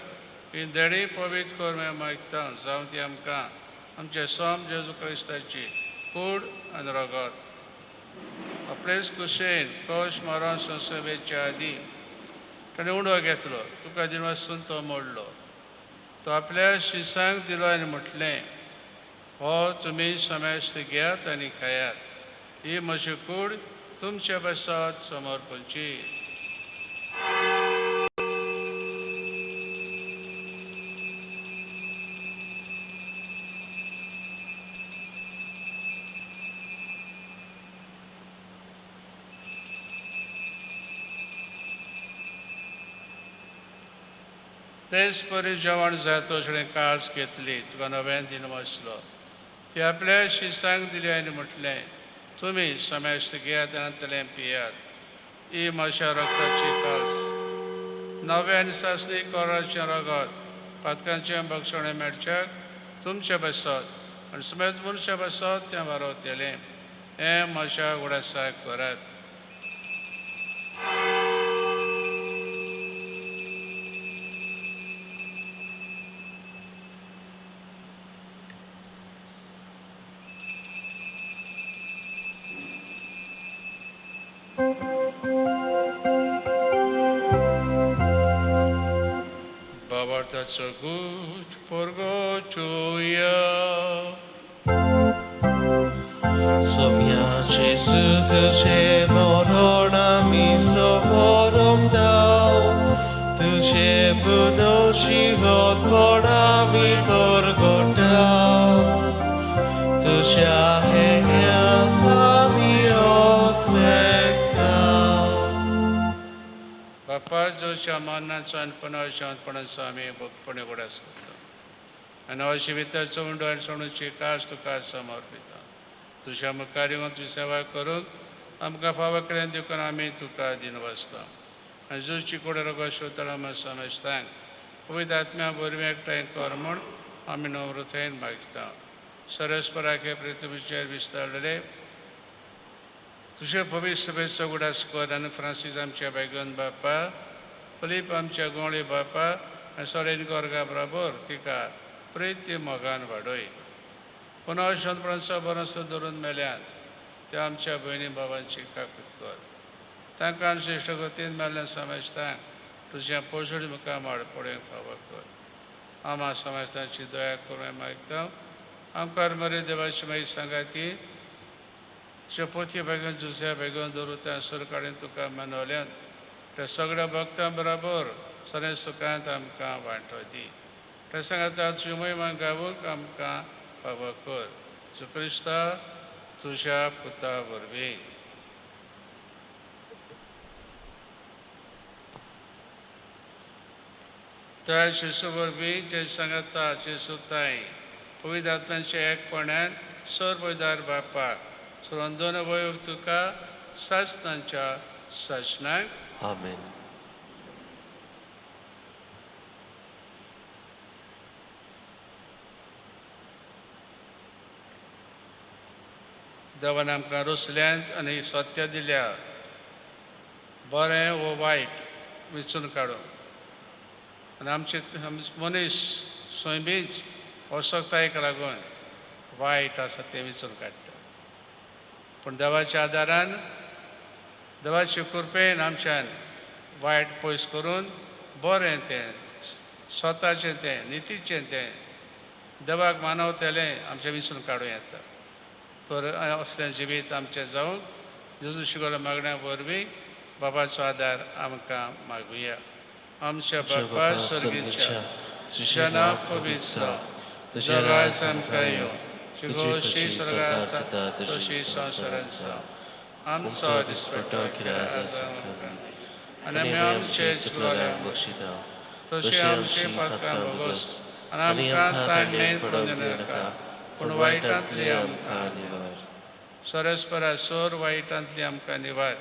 ही देणी पवित्र कर मैं मागता. जावं ती आमकां आमचे सोम जेजू क्रिस्ताची कूड आनी रगत आपलेच कुशेन कोश मरण संसवेच्या आदी ताणें उणो घेतलो तुका दिन वाचून तो मोडलो. तो आपल्या शिसांक दिलो आनी म्हटलें हो तुमी समेस्त घेयात आनी खायात. ही म्हजी कूड तुमच्या बसात समर्पणची. तेच परी जेवण जाता तशें काळज घेतली तुका नव्यान दिन वाचलो. ती आपल्या शिसांक दिली आनी म्हटलें तुमी समेस्त घेयात आनी पियात. ही म्हज्या रक्ताची काळज नवे आनी सासणी कोराचें रगत पातकांचें भक्षण मेळच्याक तुमचे बसत आनी समेत मनशा बसत तें वारवतलें. हें म्हज्या उडासाक करात. Babartaco gut porgochuia. Somia Jesu Tuże moronami somorom dał, Tuże wynosi odporami porgotał, Tuże henia nami odlekał. बापा जोच्या मरणाचो आनी पुनर्जीवनपणाचो आमी भोगपणे उगडास करता आनी हो जिविताचो उंडो आनी सोडूची कास तुका समर्पिता. तुज्या मुखार येवन तुजी सेवा करूंक आमकां फावो केलें देखून आमी तुका दिन वचता आनी जुची कुडे रोगो शोतळा समजतांक पवित्र आत्म्या बरवी एकठांय कर म्हूण आमी नम्रतायेन मागता. सरस्पराके पृथ्वीचेर विस्तारलेले तुझे पवित्र सभेचो उगडास कर आनी फ्रांसीस आमच्या बेगोन बापा, फिलीप आमच्या गोंवळे बापा आनी सोलेन गोरगा बरोबर तिका प्रिती मोगान वाडय. पुनर्जीवनपणाचो भरोसो धरून मेल्यान त्या आमच्या भयणी भावांची काकूत कर. तांकां श्रेश्ठ गतीन मेल्ल्यान समजतांक तुज्या पोजडी मुखार माड पळोवंक फावो कर. आमा समजतांची दया करून मागता. आमकां मरे देवाची मागी सांगाती तुज्या पोती बेगोन जुज्या बेगोन दवरता सूर काडून तुका मनवल्यान त्या सगळ्या भक्तां बरोबर सगळ्या सुखांत आमकां वांटो दी. त्या सांगाता तुजी महिमा गावूंक आमकां फावो कर. क्रिस्ता तुज्या पुता वरवीं. त्या जेसू वरवीं जे सांगाता जेसू ताई पवित्र आत्म्याच्या एकपणान सर पयदार बापाक सोडून दोन वयोग तुका सासनांच्या सासनाक आमेन. देवान आमकां रुसल्यांत आनी सत्य दिल्या बरें वो वायट वेंचून काडून आनी आमचे मनीस सोयबीज वसकतायेक लागून वायट आसा तें वेंचून काडटा. पूण देवाच्या आदारान देवाचे कृपेन आमच्यान वायट पयस करून बरें तें स्वताचें तें नितीचें तें देवाक मानवतलें आमचें वेंचून काडूं येता. तर असलें जिवीत आमचें जावंक जेजू शिकयल्या मागण्या वरवीं बाबाचो आदार आमकां मागुया. आमच्या बापा सर्गीच्या तुजें नांव पवित्र जावं. तुजें राज आमकां येवं. तुजी कशी स्वर्गांत जाता तशी संवसारांत जावं. आमचो दिसपट्टो कितें आसा आनी आमी आमचे चुकलोल्यांक बक्षिता तशी आमची पातकां भोगोस आनी आमकां ताणणेंत पडूं नाका पूण वायटांतली आमकां निवार. सरस्परा सोर वायटांतली आमकां निवार.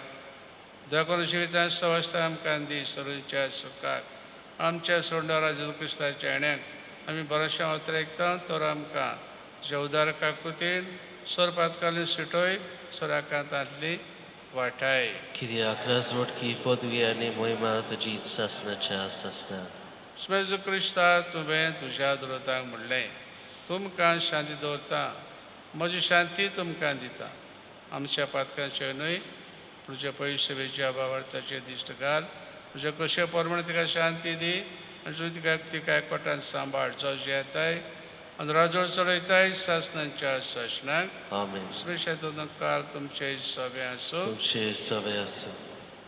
देखून जिवितांत सवस्था आमकां दी. सरूच्या सुखाक आमच्या सोडणारा जेजू क्रिस्ताच्या येण्याक आमी बरोशें उतरायता. तर आमकां तुज्या उदार काकुतीन सोर पातकालीन सुटोय सोराकांतांतली वाटाय. कित्याक राजवटकी पदवी आनी मोहिमा तुजीच सासनाच्या सासना. जेजू क्रिस्ता तुवें तुज्या दुरोताक म्हणलें तुमकां शांती दवरता म्हजी शांती तुमकां दिता. आमच्या पातकांचे न्हय तुज्या पयशेच्या भावार्थाचे दिश्ट घाल. तुजे कशे प्रमाणे तिका शांती दी आनी तुजी तिका एकवटान सांबाळ जो येताय आनी राजवट चलयताय सासनांच्या शासनाक. आमेन. स्पेशल काल तुमचे सवे आसूं. तुमचे सवे आसूं.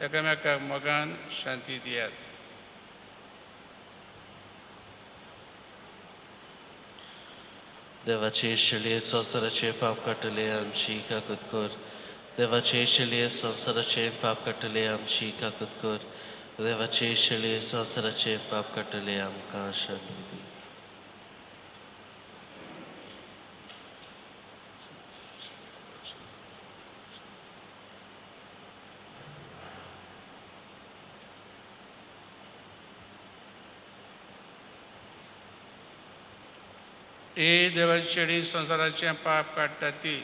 एकामेकाक मोगान शांती दियात. देवाचे शेळये संवसाराचे पाप काडटले आमची काकूत कर. देवाचे शेळये संवसाराचे पाप काडटले आमची काकूत कर. देवाचे शेळये संवसाराचे पाप काडटले आमकां शांती दी. ही देवाची शेळी संवसाराचें पाप काडटा ती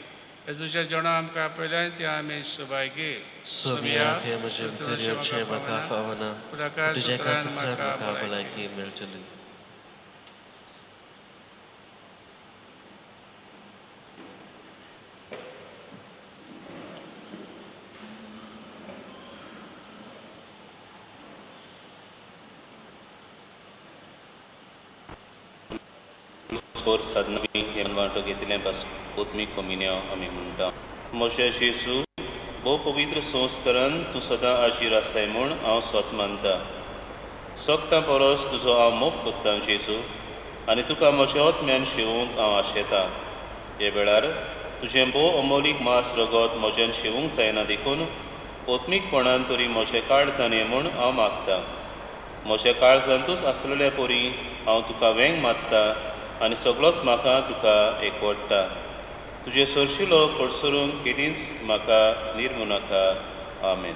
जेजूच्या जेवणां आमकां आपयल्या ती आमी सुभागी. सोबिया ते म्हजे भितर येवचें म्हाका फावना. तुज्या कांतरान म्हाका भलायकी मेळटली. स्कोर साधनवी हे वांटो घेतले पासून आत्मीक कमिन्या आमी म्हणटा. मोशे येसू भोव पवित्र संस्कारान तूं सदां आशीर आसाय म्हूण हांव स्वत मानता. सोगतां परस तुजो हांव मोग कोत्ता येसू आनी तुका म्हज्या आत्म्यान शिवूंक हांव आशेतां. हे वेळार तुजें भोव अमोलीक मास रगत म्हज्यान शिवूंक जायना देखून पोतमीकपणान तरी मोशे काळजांनी म्हूण हांव मागतां. मोशे काळजांतूच आसलेल्या पोरी हांव तुका वेंग मात्ता आनी सगळोच म्हाका तुका एकवटता. तुजे सरशिलो पडसरूंक केदींच म्हाका निर्मू नाका. आमेन.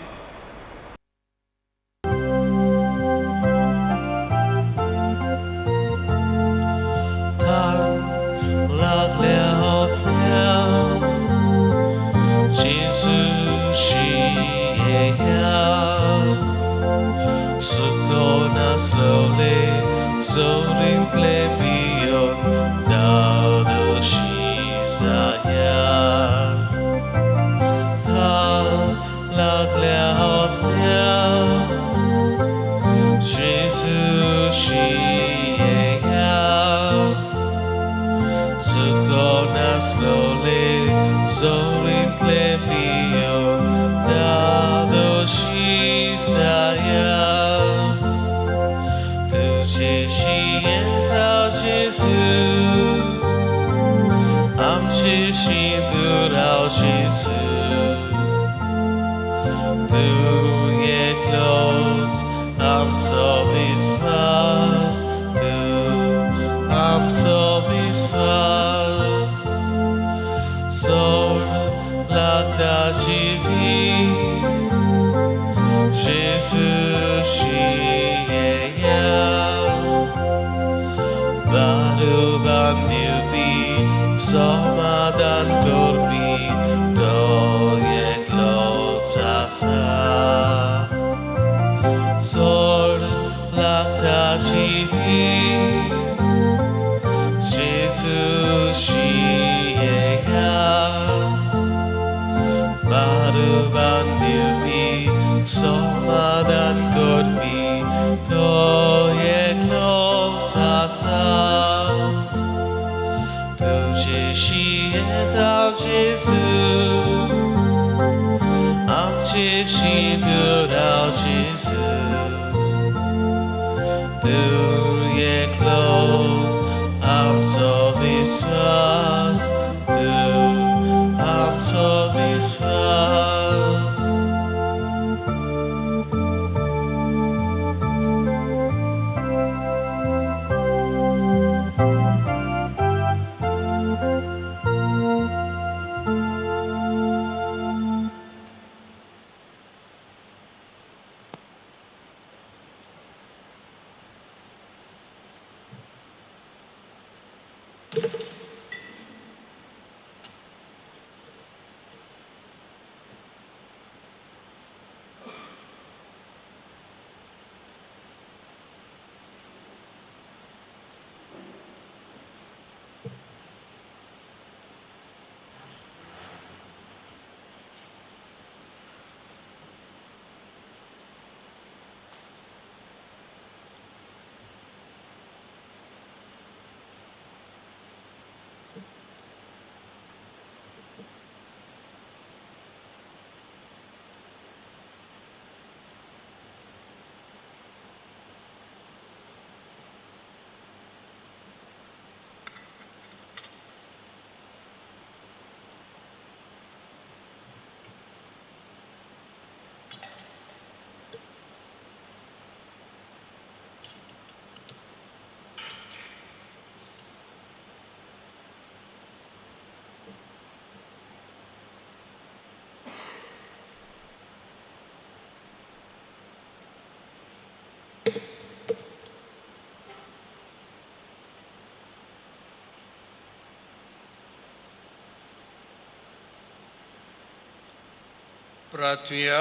प्रार्थुया.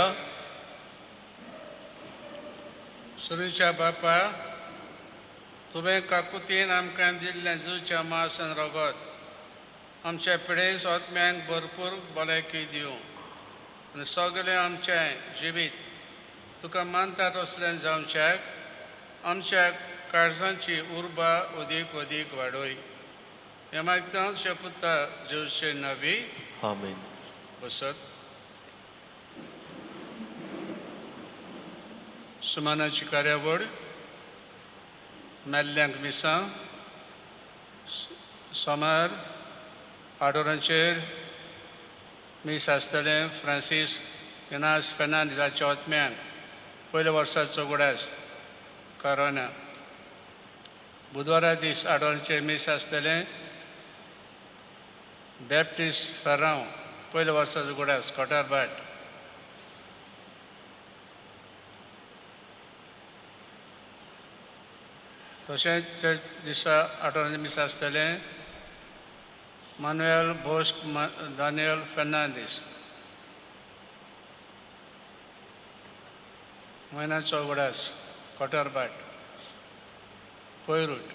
सुरूच्या बापा, तुवें काकुतीन आमकां दिल्लें जुच्या मांस आनी रगत आमच्या पिडेस आत्म्यांक भरपूर भलायकी दिवं आनी सगळें आमचें जिवीत तुका मानता तसलें जावच्याक आमच्या काळजांची उर्बा अदीक अदीक वाडोय. हें मागता पुता जेवचे नवी. आमेन. बसत. सुमानाची कार्यावळ मेल्ल्यांक मिसां सोमार आडोरांचेर मीस आसतलें फ्रांसीस इनास फेर्नांडीसाच्या ओतम्यांक पयल्या वर्साचो उगडास कोरोना. बुधवारा दीस आठवड्याचे मीस आसतलें. बॅप्टिस्ट फेरांव पयल्या वर्साचो उगडास कोटारबाट. तशेंच दिसा आठवड्याचे मीस आसतलें. मानुएल बोस्क दानियल फेर्नांडीस म्हयन्याचो उगडास कोटारबाट कोयरूट.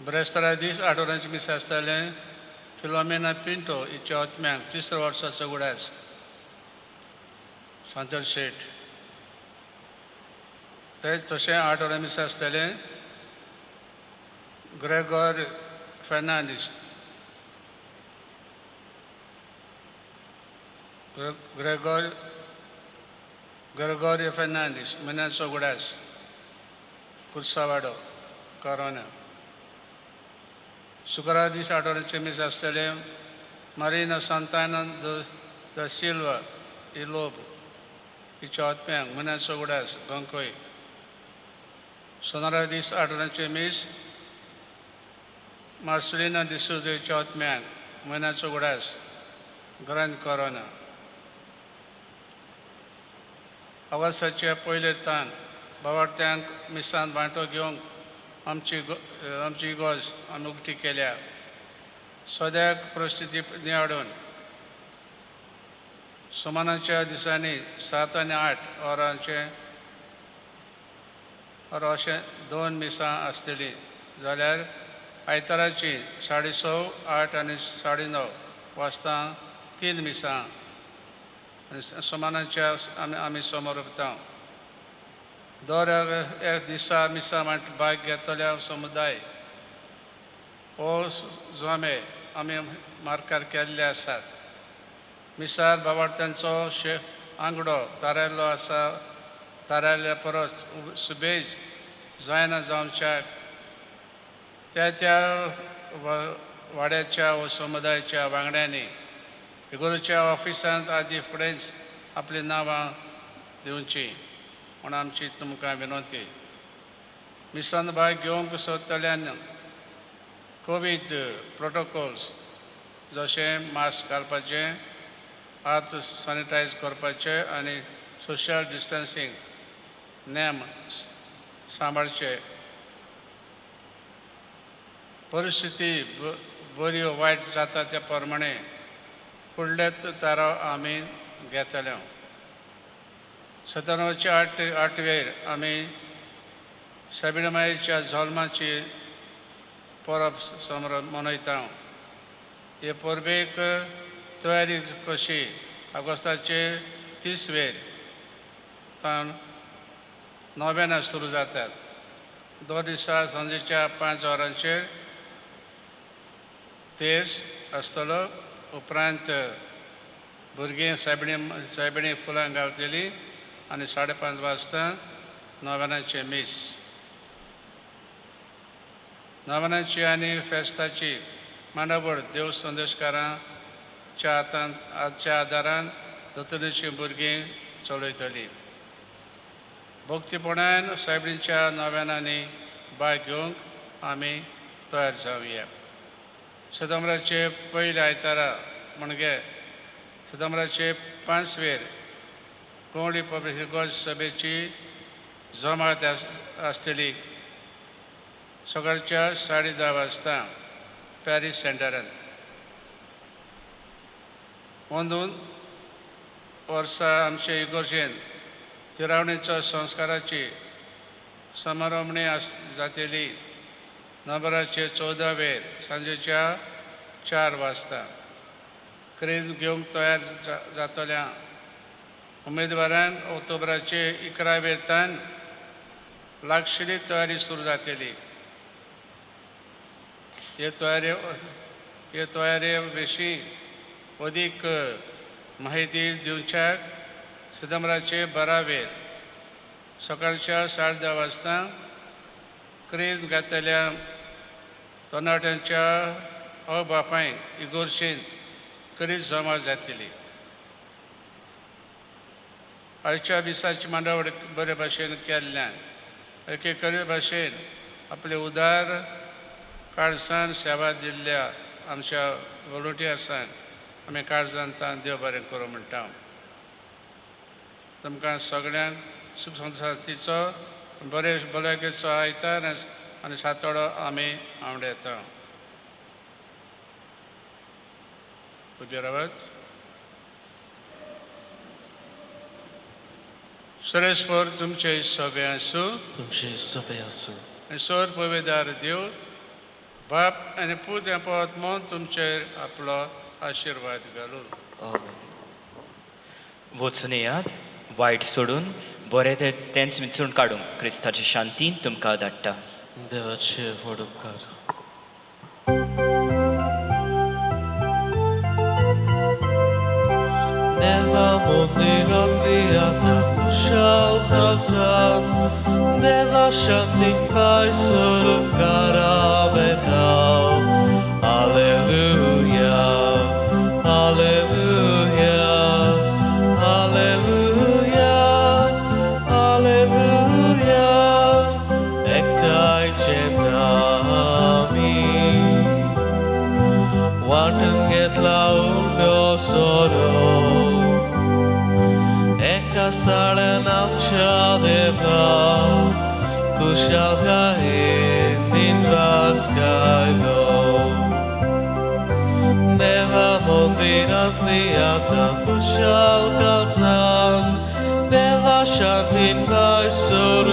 ब्रेस्तारा दीस आठवड्याचे मीस आसतलें. फिलोमेना पिंटो हिच्या ओतम्यांक 3 वर्साचो उगडास सांतर शेट. तशें आठवड्या मीस आसतलें. ग्रेगोर फेर्नांडीस ग्रेगोरियो फेर्नांडीस म्हयन्याचो उगडास कुर्सावाडो कोरोना. शुक्रार दीस आठवड्याचे मीस आसतलें. मारिना सांताना द सिल्वा इलोब हिच्या ओतम्यांक म्हयन्याचो उगडास गोंकोय. सोनारा दीस आठवड्याचे मीस. मार्सेलिना डिसोझेच्या ओतम्यांक म्हयन्याचो उगडास ग्रांद कोरोना. ऑगस्टाचे पयले तान बावार्थ्यांक मिसांत वांटो घेवंक आमची इगोज आमी उक्ती केल्या. सद्याक परिस्थिती निवाडून सुमानाच्या दिसांनी 7 आनी 8 वरांचे अशें 2 मिसां आसतलीं जाल्यार आयताराची 6:30, 8 आनी 9:30 वाजता 3 मिसां सुमानाच्या आमी समोर उरता. दर एक दिसा मिसां भाग घेतल्या समुदाय हो जोमे आमी मार्कार केल्ले आसात. मिसार बावार्थ्यांचो आंगडो थारायल्लो आसा. थारायल्ल्या परस सुबेज जायना जावच्याक त्या वाड्याच्या व समुदायाच्या वांगड्यांनी इगोर्जेच्या ऑफिसांत आदी फुडेंच आपलीं नांवां दिवची म्हूण आमची तुमकां विनंती. मिसांत भाग घेवंक सोदतल्यान कोवीड प्रोटोकॉल्स जशें मास्क घालपाचें, हात सॅनिटायज करपाचे आनी सोशल डिस्टन्सींग नेम सांबाळचे. परिस्थिती बऱ्यो वायट जाता त्या प्रमाणे फुडले थाराव आमी घेतले. 1708 आमी साबिणमायेच्या जल्माची परब समोर मनयता. हे परबेक तयारी कशी ऑगस्टाचे 30 तान नोवेना सुरू जातात. 2 दिसा सांजेच्या 5 वरांचेर तेस आसतलो. उपरांत भुरगीं सायबिणी फुलां घालतलीं आनी 5:30 वाजता नोवेनाचे मीस. नोवेनाची आनी फेस्ताची मांडावळ देव संदेशकारांच्या हातच्या आदारान दोतोरीचीं भुरगीं चलयतलीं. भक्तीपणान सायबिणीच्या नोवेनांनी भाग घेवंक आमी तयार जावया. सप्टेंबराचे पयले आयतारा म्हणजे सप्टेंबराचे 5 कोंकणी पब्लीक इगोर्ज सभेची जमात आसतली. सकाळच्या 10:30 वाजता पॅरीस सेंटरांत. अंदून वर्सा आमचे इगोर्जेन तिरावणेचो संस्काराची समारंभणी जातली. नोव्हेंबराचे 14 सांजेच्या 4 वाजता. क्रेज घेवंक तयार जातल्या उमेदवारांक ऑक्टोबराचे 11 तान लागशिल्ली तयारी सुरू जातली. हे तयारे विशीं अदीक माहिती दिवच्याक सप्टेंबराचे 12 सकाळच्या 10:30 वाजता क्रेज घातल्या तरणाट्यांच्या बापायक इगोर्जेंत करीत जमा जातली. आयच्या दिसाची मांडावळ बरे भाशेन केल्ल्यान एके खरे भाशेन आपले उदार काळजान सेवा दिल्ल्या आमच्या वॉलंटियर्सान आमी काळजांतान देव बरें करूं म्हणटा. तुमकां सगळ्यांक सुख संसातीचो बरे भलायकेचो आयतार आनी सातोडो आमी आवडयता. उबे रावात. सरस्पर तुमचे सगळे आसूं तुमचे सगळे आसूं आनी सोर पवित्र देव बाप आनी पूत ह्या पवत्मो तुमचेर आपलो आशिर्वाद घालून. आमेन. वचून येयात, वायट सोडून बरें तेंच विचून काडूंक क्रिस्ताची शांतीन तुमकां धाडटा. देवाचे व्हड उपकार. Deva mondiratli ata kushal kalsan, Deva shantin pai sorum karavetau. Alleluia, Alleluia, Alleluia, Alleluia, ektai cemnami. Warten getla uno soro, Stalen amcia deva, kushal kain din vaskailo. Deva mondirat liata kushal kalzan, Deva shantin vai sol